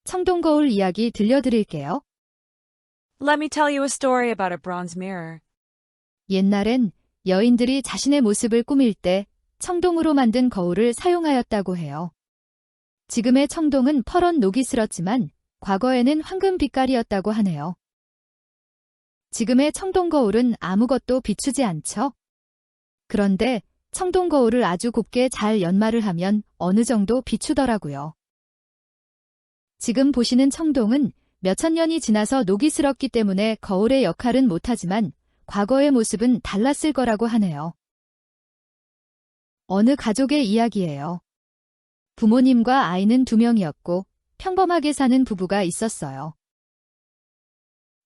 청동거울 이야기 들려드릴게요. Let me tell you a story about a bronze mirror. 옛날엔 여인들이 자신의 모습을 꾸밀 때 청동으로 만든 거울을 사용하였다고 해요. 지금의 청동은 퍼런 녹이 슬었지만 과거에는 황금 빛깔이었다고 하네요. 지금의 청동 거울은 아무것도 비추지 않죠? 그런데 청동 거울을 아주 곱게 잘 연마를 하면 어느 정도 비추더라고요. 지금 보시는 청동은 몇천 년이 지나서 녹이 슬었기 때문에 거울의 역할은 못하지만 과거의 모습은 달랐을 거라고 하네요. 어느 가족의 이야기예요. 부모님과 아이는 2명이었고 평범하게 사는 부부가 있었어요.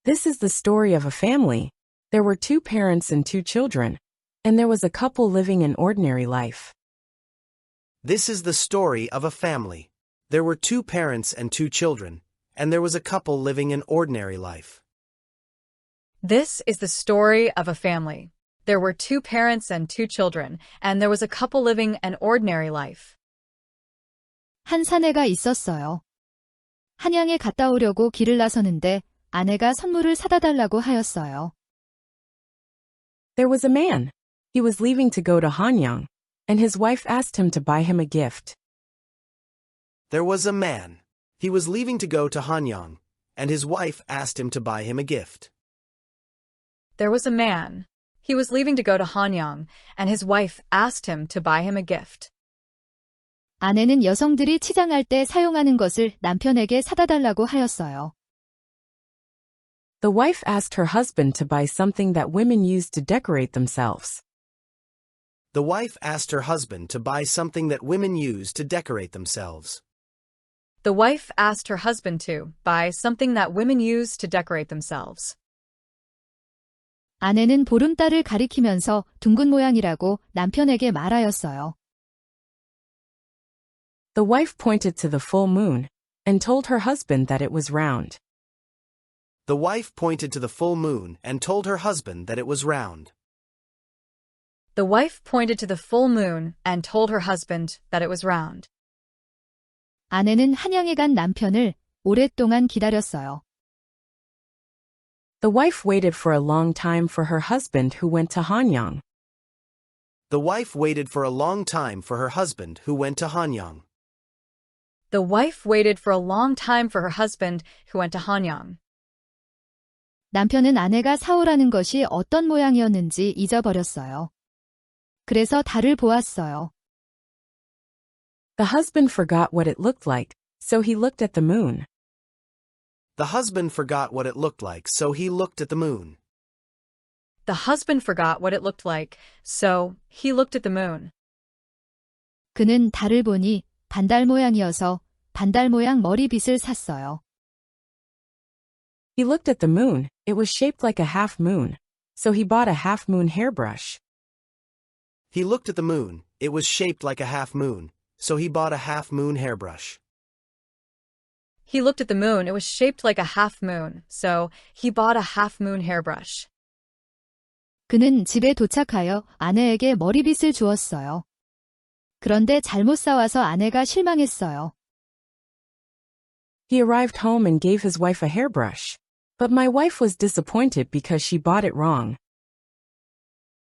This is the story of a family. There were 2 parents and 2 children, and there was a couple living an ordinary life. This is the story of a family. There were 2 parents and 2 children, and there was a couple living an ordinary life. This is the story of a family. There were 2 parents and 2 children, and there was a couple living an ordinary life. 한 사내가 있었어요. 한양에 갔다 오려고 길을 나서는데 아내가 선물을 사다 달라고 하였어요. There was a man. He was leaving to go to Hanyang, and his wife asked him to buy him a gift. There was a man. He was leaving to go to Hanyang, and his wife asked him to buy him a gift. There was a man. He was leaving to go to Hanyang, and his wife asked him to buy him a gift. 아내는 여성들이 치장할 때 사용하는 것을 남편에게 사다 달라고 하였어요. The wife asked her husband to buy something that women use to decorate themselves. The wife asked her husband to buy something that women use to decorate themselves. The wife asked her husband to buy something that women use to decorate themselves. 아내는 보름달을 가리키면서 둥근 모양이라고 남편에게 말하였어요. The wife pointed to the full moon, and told her husband that it was round. The wife pointed to the full moon and told her husband that it was round. The wife pointed to the full moon and told her husband that it was round. 아내는 한양에 간 남편을 오랫동안 기다렸어요. The wife waited for a long time for her husband who went to Hanyang. The wife waited for a long time for her husband who went to Hanyang. The wife waited for a long time for her husband who went to Hanyang. 남편은 아내가 사오라는 것이 어떤 모양이었는지 잊어버렸어요. 그래서 달을 보았어요. The husband forgot what it looked like, so he looked at the moon. The husband forgot what it looked like, so he looked at the moon. The husband forgot what it looked like, so he looked at the moon. 그는 달을 보니 반달 모양이어서 반달 모양 머리빗을 샀어요. He looked at the moon. It was shaped like a half moon, so he bought a half moon hairbrush. He looked at the moon. It was shaped like a half moon, so he bought a half moon hairbrush. He looked at the moon. It was shaped like a half moon, so he bought a half moon hairbrush. 그는 집에 도착하여 아내에게 머리빗을 주었어요. 그런데 잘못 사와서 아내가 실망했어요. He arrived home and gave his wife a hairbrush. But my wife was disappointed because she bought it wrong.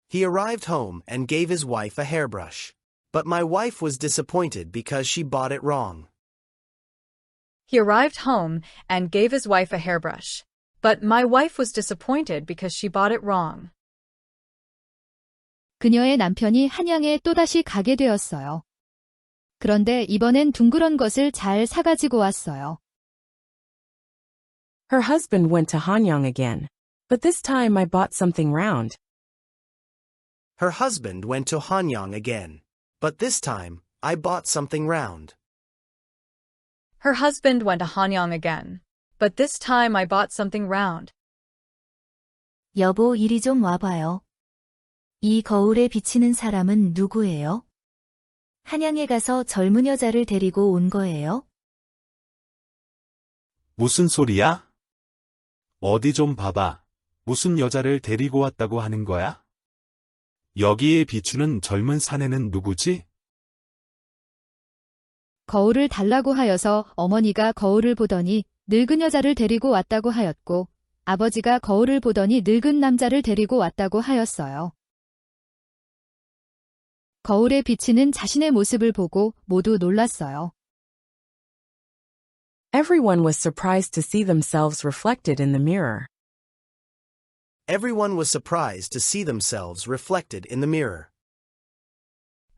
He arrived home and gave his wife a hairbrush. But my wife was disappointed because she bought it wrong. He arrived home and gave his wife a hairbrush. But my wife was disappointed because she bought it wrong. 그녀의 남편이 한양에 또다시 가게 되었어요. 그런데 이번엔 둥그런 것을 잘 사가지고 왔어요. Her husband went to Hanyang again. But this time I bought something round. Her husband went to Hanyang again. But this time, I bought something round. Her husband went to Hanyang again. But this time I bought something round. 여보, 이리 좀 와봐요. 이 거울에 비치는 사람은 누구예요? 한양에 가서 젊은 여자를 데리고 온 거예요? 무슨 소리야? 어디 좀 봐봐. 무슨 여자를 데리고 왔다고 하는 거야? 여기에 비추는 젊은 사내는 누구지? 거울을 달라고 하여서 어머니가 거울을 보더니 늙은 여자를 데리고 왔다고 하였고, 아버지가 거울을 보더니 늙은 남자를 데리고 왔다고 하였어요. 거울에 비치는 자신의 모습을 보고 모두 놀랐어요. Everyone was surprised to see themselves reflected in the mirror. Everyone was surprised to see themselves reflected in the mirror.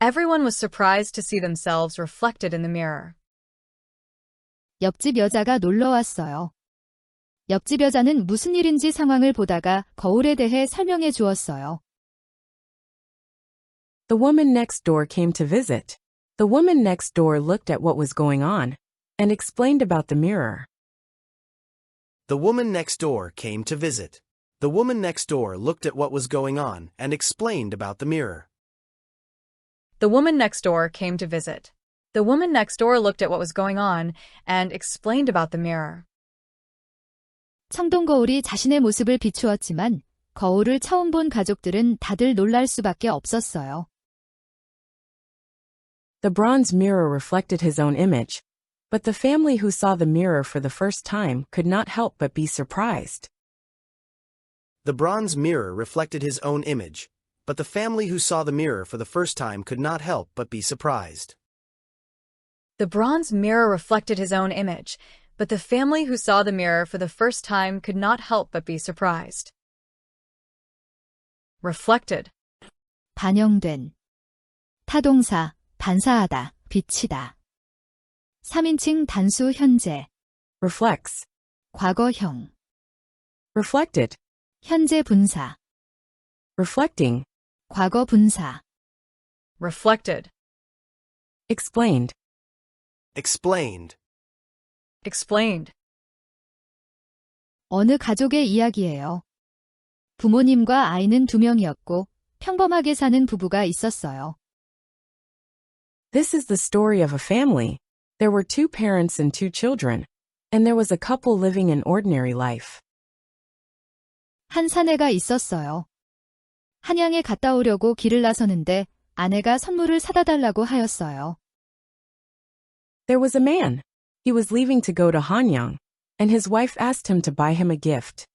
Everyone was surprised to see themselves reflected in the mirror. 옆집 여자가 놀러 왔어요. 옆집 여자는 무슨 일인지 상황을 보다가 거울에 대해 설명해 주었어요. The woman next door came to visit. The woman next door looked at what was going on and explained about the mirror. The woman next door came to visit. The woman next door looked at what was going on and explained about the mirror. The woman next door came to visit. The woman next door looked at what was going on and explained about the mirror. 청동 거울이 자신의 모습을 비추었지만 거울을 처음 본 가족들은 다들 놀랄 수밖에 없었어요. The bronze mirror reflected his own image, but the family who saw the mirror for the first time could not help but be surprised. The bronze mirror reflected his own image, but the family who saw the mirror for the first time could not help but be surprised. The bronze mirror reflected his own image, but the family who saw the mirror for the first time could not help but be surprised. Reflected. 반영된. 타동사, 반사하다, 비치다. 3인칭 단수 현재. Reflects. 과거형. Reflected. 현재 분사. Reflecting. 과거 분사. Reflected. Explained. Explained. Explained. 어느 가족의 이야기예요. 부모님과 아이는 2명이었고 평범하게 사는 부부가 있었어요. This is the story of a family. There were 2 parents and 2 children, and there was a couple living an ordinary life. 한 사내가 있었어요. 한양에 갔다 오려고 길을 나서는데 아내가 선물을 사다 달라고 하였어요. There was a man. He was leaving to go to Hanyang, and his wife asked him to buy him a gift.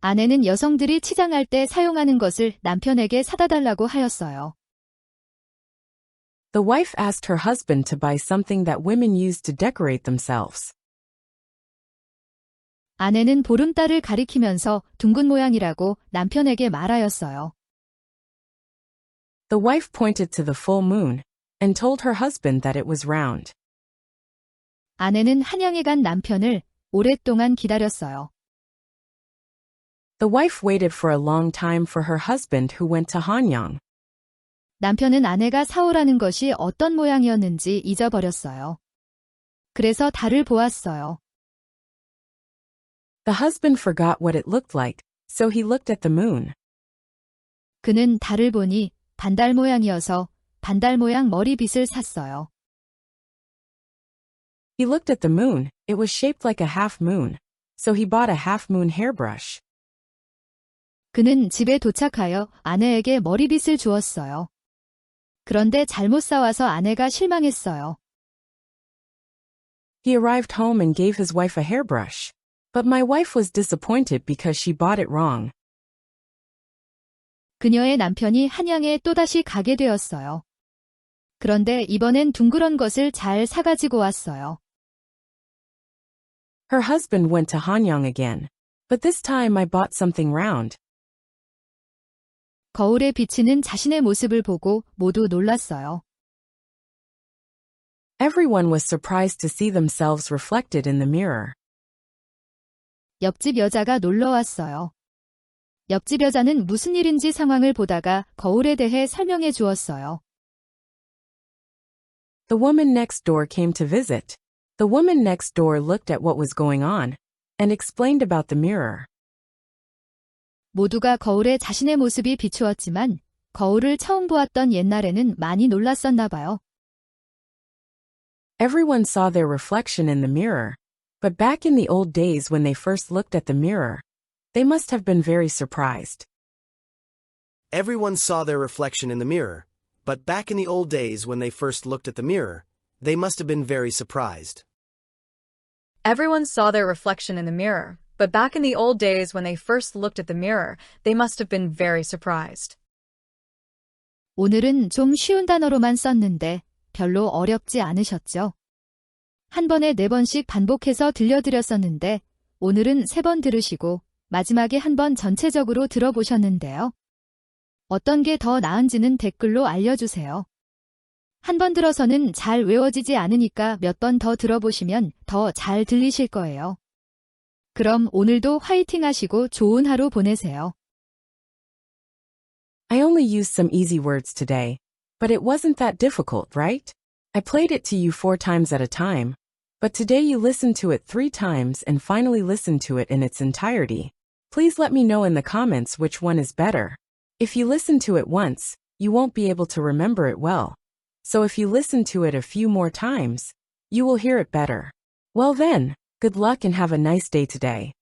아내는 여성들이 치장할 때 사용하는 것을 남편에게 사다 달라고 하였어요. The wife asked her husband to buy something that women use to decorate themselves. 아내는 보름달을 가리키면서 둥근 모양이라고 남편에게 말하였어요. The wife pointed to the full moon and told her husband that it was round. 아내는 한양에 간 남편을 오랫동안 기다렸어요. The wife waited for a long time for her husband who went to Hanyang. 남편은 아내가 사오라는 것이 어떤 모양이었는지 잊어버렸어요. 그래서 달을 보았어요. The husband forgot what it looked like, so he looked at the moon. 그는 달을 보니 반달 모양이어서 반달 모양 머리빗을 샀어요. He looked at the moon, it was shaped like a half moon, so he bought a half moon hairbrush. 그는 집에 도착하여 아내에게 머리빗을 주었어요. 그런데 잘못 사와서 아내가 실망했어요. He arrived home and gave his wife a hairbrush. But my wife was disappointed because she bought it wrong. 그녀의 남편이 한양에 또다시 가게 되었어요. 그런데 이번엔 둥그런 것을 잘 사가지고 왔어요. Her husband went to Hanyang again. But this time I bought something round. 거울에 비치는 자신의 모습을 보고 모두 놀랐어요. Everyone was surprised to see themselves reflected in the mirror. 옆집 여자가 놀러 왔어요. 옆집 여자는 무슨 일인지 상황을 보다가 거울에 대해 설명해 주었어요. The woman next door came to visit. The woman next door looked at what was going on and explained about the mirror. 모두가 거울에 자신의 모습이 비추었지만 거울을 처음 보았던 옛날에는 많이 놀랐었나 봐요. Everyone saw their reflection in the mirror, but back in the old days when they first looked at the mirror, they must have been very surprised. Everyone saw their reflection in the mirror, but back in the old days when they first looked at the mirror, They must have been very surprised. Everyone saw their reflection in the mirror, but back in the old days when they first looked at the mirror, they must have been very surprised. 오늘은 좀 쉬운 단어로만 썼는데 별로 어렵지 않으셨죠? 한 번에 4번씩 반복해서 들려드렸었는데 오늘은 3번 들으시고 마지막에 한 번 전체적으로 들어보셨는데요. 어떤 게 더 나은지는 댓글로 알려주세요. 한 번 들어서는 잘 외워지지 않으니까 몇 번 더 들어보시면 더 잘 들리실 거예요. 그럼 오늘도 화이팅 하시고 좋은 하루 보내세요. I only used some easy words today, but it wasn't that difficult, right? I played it to you 4 times at a time, but today you listened to it 3 times and finally listened to it in its entirety. Please let me know in the comments which one is better. If you listen to it once, you won't be able to remember it well. So if you listen to it a few more times, you will hear it better. Well then, good luck and have a nice day today.